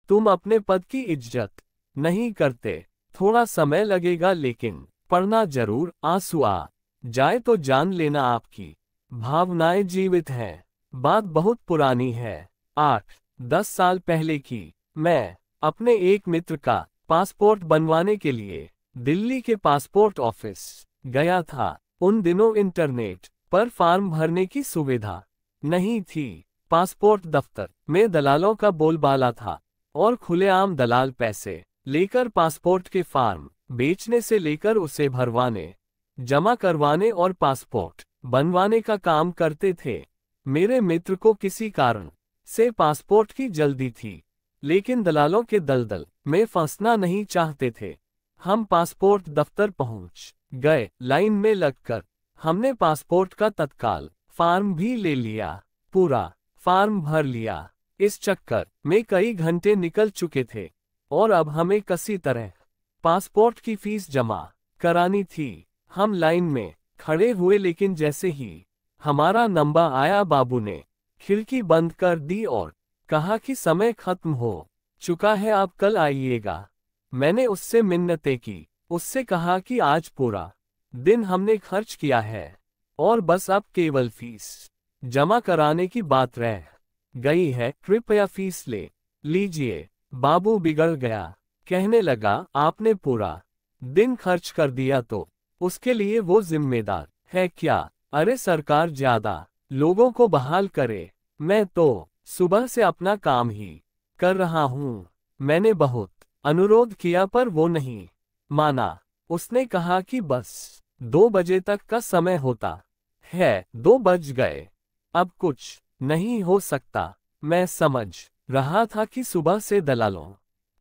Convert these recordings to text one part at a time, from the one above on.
तुम अपने पद की इज्जत नहीं करते। थोड़ा समय लगेगा लेकिन पढ़ना जरूर। आंसू आ जाए तो जान लेना आपकी भावनाएं जीवित हैं। बात बहुत पुरानी है, 8-10 साल पहले की। मैं अपने एक मित्र का पासपोर्ट बनवाने के लिए दिल्ली के पासपोर्ट ऑफिस गया था। उन दिनों इंटरनेट पर फॉर्म भरने की सुविधा नहीं थी। पासपोर्ट दफ्तर में दलालों का बोलबाला था और खुलेआम दलाल पैसे लेकर पासपोर्ट के फॉर्म बेचने से लेकर उसे भरवाने, जमा करवाने और पासपोर्ट बनवाने का काम करते थे। मेरे मित्र को किसी कारण से पासपोर्ट की जल्दी थी, लेकिन दलालों के दलदल में फंसना नहीं चाहते थे। हम पासपोर्ट दफ्तर पहुंच गए। लाइन में लगकर हमने पासपोर्ट का तत्काल फॉर्म भी ले लिया, पूरा फॉर्म भर लिया। इस चक्कर में कई घंटे निकल चुके थे और अब हमें किसी तरह पासपोर्ट की फीस जमा करानी थी। हम लाइन में खड़े हुए, लेकिन जैसे ही हमारा नंबर आया बाबू ने खिड़की बंद कर दी और कहा कि समय खत्म हो चुका है, आप कल आइएगा। मैंने उससे मिन्नतें की, उससे कहा कि आज पूरा दिन हमने खर्च किया है और बस अब केवल फीस जमा कराने की बात रह गई है, कृपया फीस ले लीजिए। बाबू बिगड़ गया, कहने लगा आपने पूरा दिन खर्च कर दिया तो उसके लिए वो जिम्मेदार है क्या? अरे सरकार ज्यादा लोगों को बहाल करे, मैं तो सुबह से अपना काम ही कर रहा हूँ। मैंने बहुत अनुरोध किया पर वो नहीं माना। उसने कहा कि बस 2 बजे तक का समय होता है। 2 बज गए, अब कुछ नहीं हो सकता। मैं समझ रहा था कि सुबह से दलालों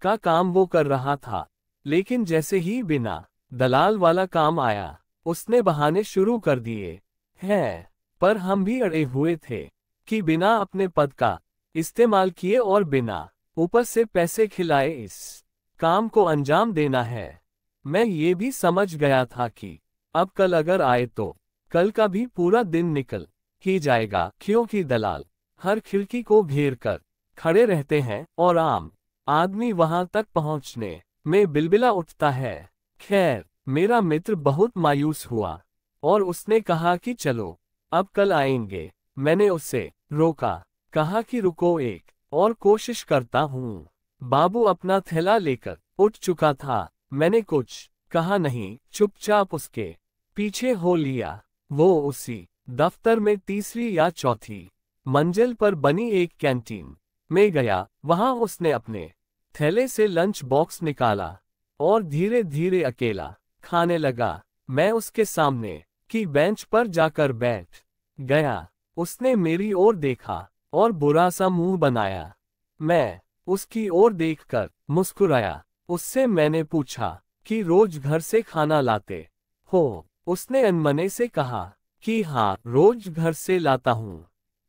का काम वो कर रहा था, लेकिन जैसे ही बिना दलाल वाला काम आया, उसने बहाने शुरू कर दिए हैं। पर हम भी अड़े हुए थे कि बिना अपने पद का इस्तेमाल किए और बिना ऊपर से पैसे खिलाए इस काम को अंजाम देना है। मैं ये भी समझ गया था कि अब कल अगर आए तो कल का भी पूरा दिन निकल ही जाएगा, क्योंकि दलाल हर खिड़की को घेर कर खड़े रहते हैं और आम आदमी वहां तक पहुंचने में बिलबिला उठता है। खैर, मेरा मित्र बहुत मायूस हुआ और उसने कहा कि चलो अब कल आएंगे। मैंने उसे रोका, कहा कि रुको, एक और कोशिश करता हूँ। बाबू अपना थैला लेकर उठ चुका था। मैंने कुछ कहा नहीं, चुपचाप उसके पीछे हो लिया। वो उसी दफ्तर में तीसरी या चौथी मंजिल पर बनी एक कैंटीन में गया। वहां उसने अपने थैले से लंच बॉक्स निकाला और धीरे धीरे अकेला खाने लगा। मैं उसके सामने की बेंच पर जाकर बैठ गया। उसने मेरी ओर देखा और बुरा सा मुंह बनाया। मैं उसकी ओर देखकर मुस्कुराया। उससे मैंने पूछा कि रोज घर से खाना लाते हो? उसने अनमने से कहा कि हाँ, रोज घर से लाता हूँ।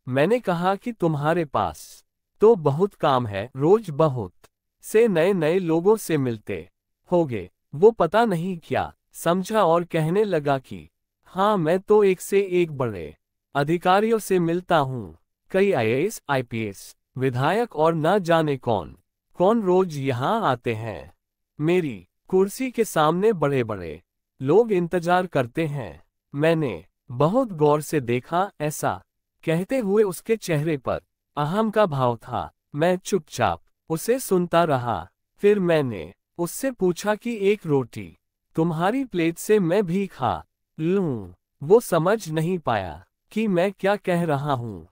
मैंने कहा कि तुम्हारे पास तो बहुत काम है, रोज बहुत से नए नए लोगों से मिलते होगे। वो पता नहीं क्या समझा और कहने लगा कि हाँ, मैं तो एक से एक बड़े अधिकारियों से मिलता हूँ, कई आईएएस, आईपीएस, विधायक और न जाने कौन कौन रोज यहाँ आते हैं। मेरी कुर्सी के सामने बड़े बड़े लोग इंतजार करते हैं। मैंने बहुत गौर से देखा, ऐसा कहते हुए उसके चेहरे पर अहम का भाव था। मैं चुपचाप उसे सुनता रहा। फिर मैंने उससे पूछा कि एक रोटी तुम्हारी प्लेट से मैं भी खा लूं? वो समझ नहीं पाया कि मैं क्या कह रहा हूँ।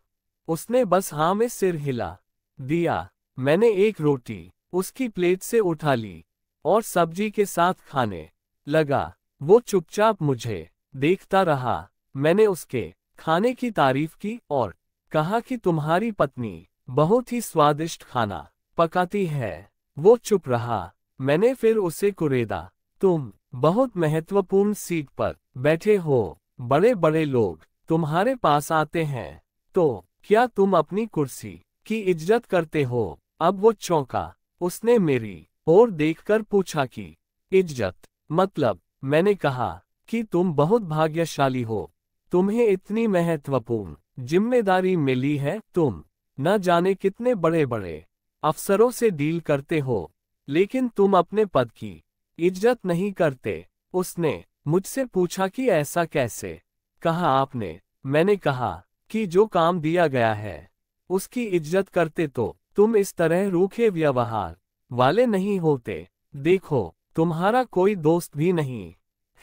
उसने बस हाँ में सिर हिला दिया। मैंने एक रोटी उसकी प्लेट से उठा ली और सब्जी के साथ खाने लगा। वो चुपचाप मुझे देखता रहा। मैंने उसके खाने की तारीफ की और कहा कि तुम्हारी पत्नी बहुत ही स्वादिष्ट खाना पकाती है। वो चुप रहा। मैंने फिर उसे कुरेदा, तुम बहुत महत्वपूर्ण सीट पर बैठे हो, बड़े बड़े लोग तुम्हारे पास आते हैं, तो क्या तुम अपनी कुर्सी की इज्जत करते हो? अब वो चौंका। उसने मेरी ओर देखकर पूछा कि इज्जत मतलब? मैंने कहा कि तुम बहुत भाग्यशाली हो, तुम्हें इतनी महत्वपूर्ण जिम्मेदारी मिली है। तुम न जाने कितने बड़े बड़े अफसरों से डील करते हो, लेकिन तुम अपने पद की इज्जत नहीं करते। उसने मुझसे पूछा कि ऐसा कैसे? कहा आपने। मैंने कहा कि जो काम दिया गया है उसकी इज्जत करते तो तुम इस तरह रूखे व्यवहार वाले नहीं होते। देखो, तुम्हारा कोई दोस्त भी नहीं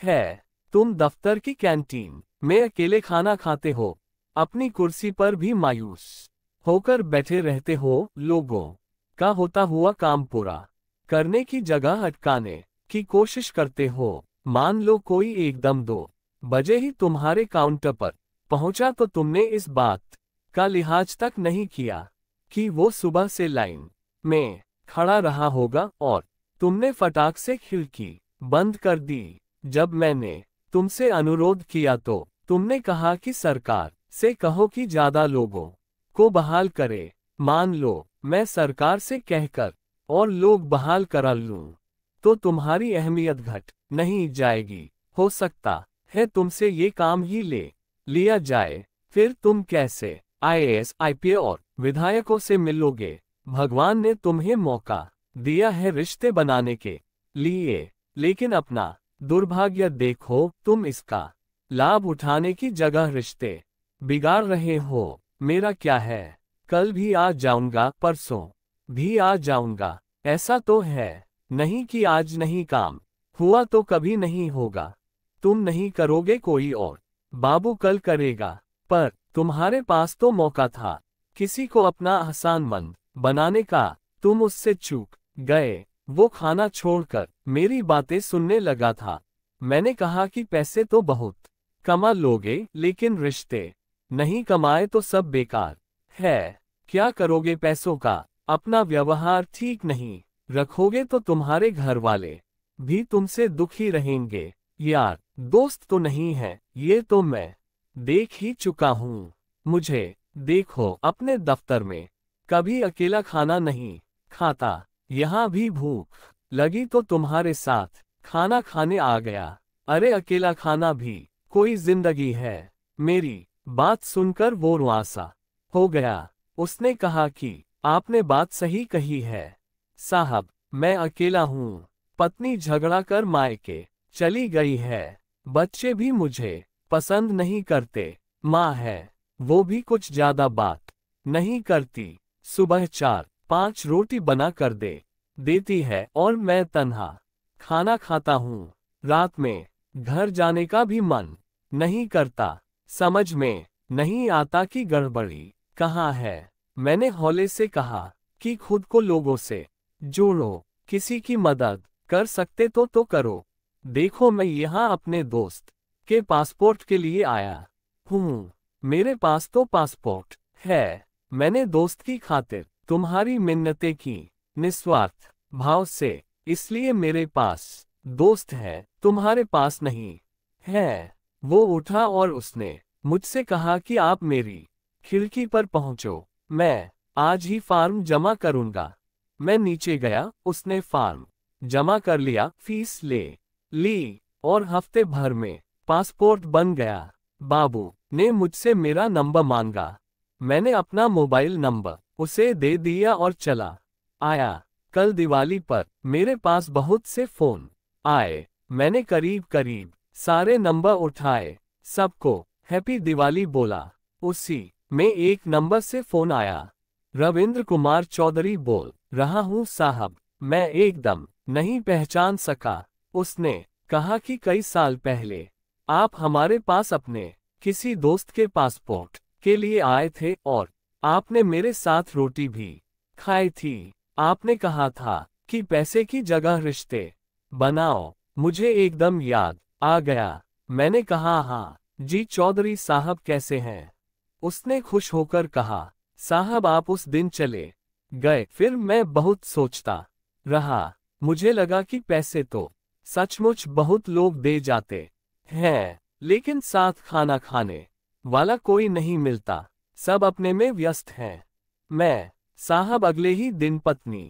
है। तुम दफ्तर की कैंटीन में अकेले खाना खाते हो, अपनी कुर्सी पर भी मायूस होकर बैठे रहते हो। लोगों का होता हुआ काम पूरा करने की जगह अटकाने की कोशिश करते हो। मान लो कोई एकदम 2 बजे ही तुम्हारे काउंटर पर पहुंचा तो तुमने इस बात का लिहाज तक नहीं किया कि वो सुबह से लाइन में खड़ा रहा होगा और तुमने फटाक से खिड़की बंद कर दी। जब मैंने तुमसे अनुरोध किया तो तुमने कहा कि सरकार से कहो कि ज्यादा लोगों को बहाल करे। मान लो मैं सरकार से कहकर और लोग बहाल करा लूं तो तुम्हारी अहमियत घट नहीं जाएगी। हो सकता है तुमसे ये काम ही ले लिया जाए। फिर तुम कैसे आईएएस, आईपीएस और विधायकों से मिलोगे? भगवान ने तुम्हें मौका दिया है रिश्ते बनाने के लिए, लेकिन अपना दुर्भाग्य देखो, तुम इसका लाभ उठाने की जगह रिश्ते बिगाड़ रहे हो। मेरा क्या है, कल भी आ जाऊंगा, परसों भी आ जाऊंगा। ऐसा तो है नहीं कि आज नहीं काम हुआ तो कभी नहीं होगा। तुम नहीं करोगे, कोई और बाबू कल करेगा। पर तुम्हारे पास तो मौका था किसी को अपना आसानमंद बनाने का, तुम उससे चूक गए। वो खाना छोड़कर मेरी बातें सुनने लगा था। मैंने कहा कि पैसे तो बहुत कमा लोगे, लेकिन रिश्ते नहीं कमाए तो सब बेकार है। क्या करोगे पैसों का? अपना व्यवहार ठीक नहीं रखोगे तो तुम्हारे घर वाले भी तुमसे दुखी रहेंगे। यार दोस्त तो नहीं है, ये तो मैं देख ही चुका हूँ। मुझे देखो अपने दफ्तर में, कभी अकेला खाना नहीं खाता। यहाँ भी भूख लगी तो तुम्हारे साथ खाना खाने आ गया। अरे अकेला खाना भी कोई जिंदगी है? मेरी बात सुनकर वो रुआसा हो गया। उसने कहा कि आपने बात सही कही है साहब, मैं अकेला हूँ। पत्नी झगड़ा कर मायके चली गई है। बच्चे भी मुझे पसंद नहीं करते। माँ है, वो भी कुछ ज्यादा बात नहीं करती। सुबह 4-5 रोटी बना कर देती है और मैं तन्हा खाना खाता हूँ। रात में घर जाने का भी मन नहीं करता। समझ में नहीं आता कि गड़बड़ी कहाँ है। मैंने हौले से कहा कि खुद को लोगों से जोड़ो, किसी की मदद कर सकते तो करो। देखो, मैं यहाँ अपने दोस्त के पासपोर्ट के लिए आया हूँ। मेरे पास तो पासपोर्ट है। मैंने दोस्त की खातिर तुम्हारी मिन्नतें की निस्वार्थ भाव से, इसलिए मेरे पास दोस्त है, तुम्हारे पास नहीं है। वो उठा और उसने मुझसे कहा कि आप मेरी खिड़की पर पहुंचो, मैं आज ही फॉर्म जमा करूंगा। मैं नीचे गया, उसने फॉर्म जमा कर लिया, फीस ले ली और हफ्ते भर में पासपोर्ट बन गया। बाबू ने मुझसे मेरा नंबर मांगा। मैंने अपना मोबाइल नंबर उसे दे दिया और चला आया। कल दिवाली पर मेरे पास बहुत से फोन आए। मैंने करीब करीब सारे नंबर उठाए, सबको हैप्पी दिवाली बोला। उसी में एक नंबर से फोन आया। रविंद्र कुमार चौधरी बोल रहा हूँ साहब। मैं एकदम नहीं पहचान सका। उसने कहा कि कई साल पहले आप हमारे पास अपने किसी दोस्त के पासपोर्ट के लिए आए थे और आपने मेरे साथ रोटी भी खाई थी। आपने कहा था कि पैसे की जगह रिश्ते बनाओ। मुझे एकदम याद आ गया। मैंने कहा हाँ जी चौधरी साहब, कैसे हैं? उसने खुश होकर कहा, साहब आप उस दिन चले गए, फिर मैं बहुत सोचता रहा। मुझे लगा कि पैसे तो सचमुच बहुत लोग दे जाते हैं, लेकिन साथ खाना खाने वाला कोई नहीं मिलता। सब अपने में व्यस्त हैं। मैं साहब अगले ही दिन पत्नी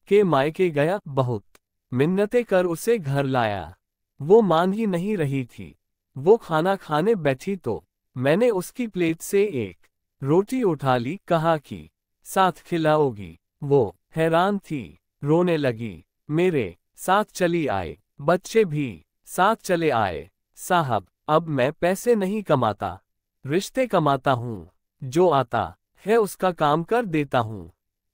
के मायके गया, बहुत मिन्नतें कर उसे घर लाया। वो मान ही नहीं रही थी। वो खाना खाने बैठी तो मैंने उसकी प्लेट से एक रोटी उठा ली, कहा कि साथ खिलाओगी? वो हैरान थी, रोने लगी। मेरे साथ चली आए, बच्चे भी साथ चले आए। साहब, अब मैं पैसे नहीं कमाता, रिश्ते कमाता हूँ। जो आता है उसका काम कर देता हूँ।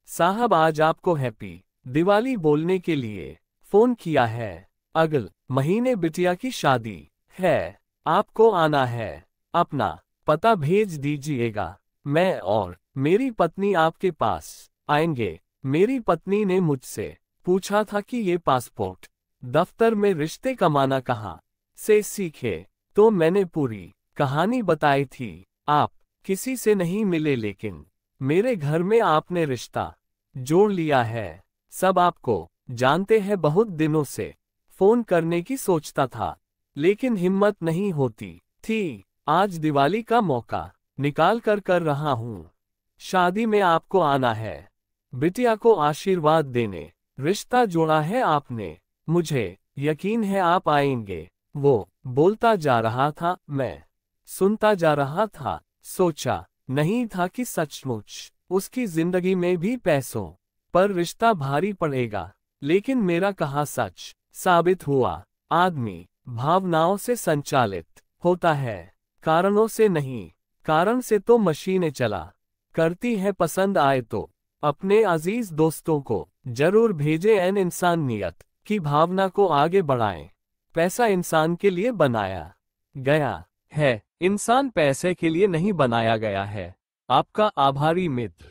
साहब, आज आपको हैप्पी दिवाली बोलने के लिए फोन किया है। अगले महीने बिटिया की शादी है, आपको आना है। अपना पता भेज दीजिएगा, मैं और मेरी पत्नी आपके पास आएंगे। मेरी पत्नी ने मुझसे पूछा था कि ये पासपोर्ट दफ्तर में रिश्ते कमाना कहाँ से सीखे, तो मैंने पूरी कहानी बताई थी। आप किसी से नहीं मिले, लेकिन मेरे घर में आपने रिश्ता जोड़ लिया है। सब आपको जानते हैं। बहुत दिनों से फोन करने की सोचता था, लेकिन हिम्मत नहीं होती थी। आज दिवाली का मौका निकाल कर रहा हूँ। शादी में आपको आना है, बिटिया को आशीर्वाद देने। रिश्ता जोड़ा है आपने, मुझे यकीन है आप आएंगे। वो बोलता जा रहा था, मैं सुनता जा रहा था। सोचा नहीं था कि सचमुच उसकी जिंदगी में भी पैसों पर रिश्ता भारी पड़ेगा, लेकिन मेरा कहा सच साबित हुआ। आदमी भावनाओं से संचालित होता है, कारणों से नहीं। कारण से तो मशीनें चला करती है। पसंद आए तो अपने अजीज दोस्तों को जरूर भेजें। इंसानियत की भावना को आगे बढ़ाएं। पैसा इंसान के लिए बनाया गया है, इंसान पैसे के लिए नहीं बनाया गया है। आपका आभारी मित्र।